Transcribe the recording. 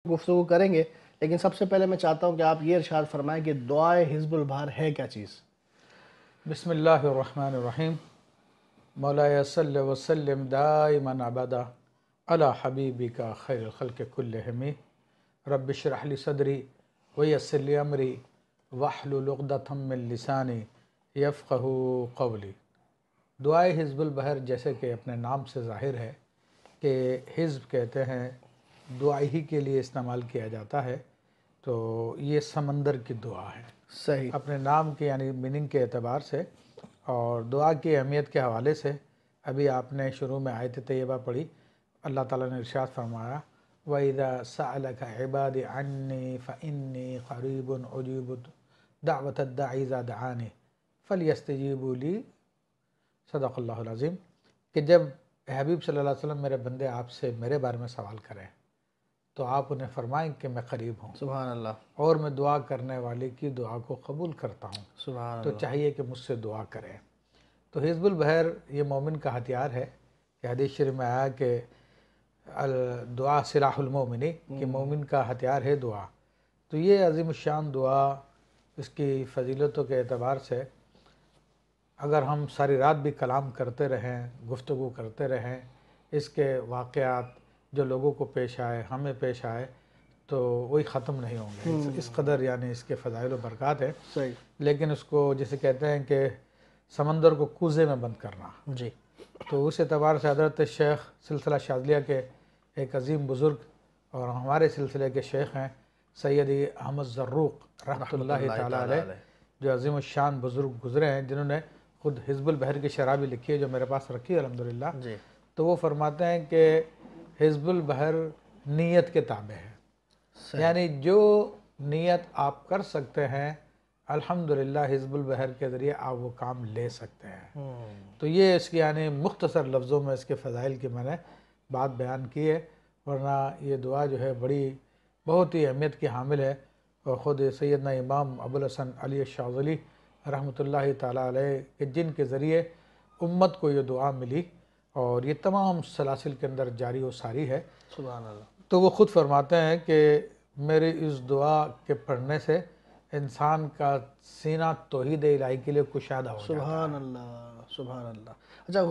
گفتگو کریں گے، لیکن سب سے پہلے میں چاہتا ہوں کہ آپ یہ ارشاد فرمائیں کہ دعائے حزب البہر ہے کیا چیز؟ بسم اللہ الرحمن الرحیم مولاي صل وسلم دائما ابدا علی حبیبک خیر الخلق کلہم رب اشرح لی صدری ویسر لی امری واحلل عقدۃ من لسانی یفقہوا قولی۔ دعائے حزب البہر جیسے کہ اپنے نام سے ظاہر ہے کہ حزب کہتے ہیں دعائی ہی کے لیے استعمال کیا جاتا ہے، تو یہ سمندر کی دعا ہے صحیح۔ اپنے نام کے یعنی میننگ کے اعتبار سے اور دعا کی اہمیت کے حوالے سے۔ ابھی آپ نے شروع میں آیت طیبہ پڑھی، اللہ تعالیٰ نے ارشاد فرمایا وَإِذَا سَأَلَكَ عِبَادِ عَنِّي فَإِنِّي قَرِيبٌ أُجِيبُ دَعْوَةَ الدَّاعِ إِذَا دَعَانِ فَلْيَسْتَجِيبُوا لِي۔ صدق اللہ العظیم۔ کہ جب حبیب صلی اللہ علیہ وسلم میرے بندے آپ سے میرے بارے میں سوال کریں تو آپ انہیں فرمائیں کہ میں قریب ہوں سبحان اللہ، اور میں دعا کرنے والے کی دعا کو قبول کرتا ہوں، سبحان تو اللہ۔ چاہیے کہ مجھ سے دعا کریں۔ تو حزب البہر یہ مومن کا ہتھیار ہے کہ حدیث شریف میں آیا کہ دعا سلاح المومنی، کہ مومن کا ہتھیار ہے دعا۔ تو یہ عظیم الشان دعا، اس کی فضیلتوں کے اعتبار سے اگر ہم ساری رات بھی کلام کرتے رہیں، گفتگو کرتے رہیں، اس کے واقعات جو لوگوں کو پیش آئے، ہمیں پیش آئے، تو وہی ختم نہیں ہوں گے، اس قدر یعنی اس کے فضائل و برکات ہیں۔ صحیح۔ لیکن اس کو جسے کہتے ہیں کہ سمندر کو کوزے میں بند کرنا، جی۔ تو اس اعتبار سے حضرت شیخ سلسلہ شاذلیہ کے ایک عظیم بزرگ اور ہمارے سلسلے کے شیخ ہیں سیدی احمد زروق رحمۃ اللہ تعالیٰ علیہ، جو عظیم الشان بزرگ گزرے ہیں، جنہوں نے خود حزب البہر کی شرح بھی لکھی ہے جو میرے پاس رکھی ہے الحمدللہ۔ جی۔ تو وہ فرماتے ہیں کہ حزب البہر نیت کے تابع ہے، یعنی جو نیت آپ کر سکتے ہیں الحمدللہ حزب البہر کے ذریعے آپ وہ کام لے سکتے ہیں۔ تو یہ اس کی یعنی مختصر لفظوں میں اس کے فضائل کی میں نے بات بیان کی ہے، ورنہ یہ دعا جو ہے بہت ہی اہمیت کی حامل ہے، اور خود سیدنا امام ابوالحسن علی الشاذلی رحمۃ اللہ تعالیٰ علیہ کہ جن کے ذریعے امت کو یہ دعا ملی اور یہ تمام سلاسل کے اندر جاری و ساری ہے، سبحان اللہ۔ تو وہ خود فرماتے ہیں کہ میری اس دعا کے پڑھنے سے انسان کا سینہ توحید الہی کے لیے کشادہ ہو جاتا ہے۔ سبحان اللہ، سبحان اللہ۔ اچھا،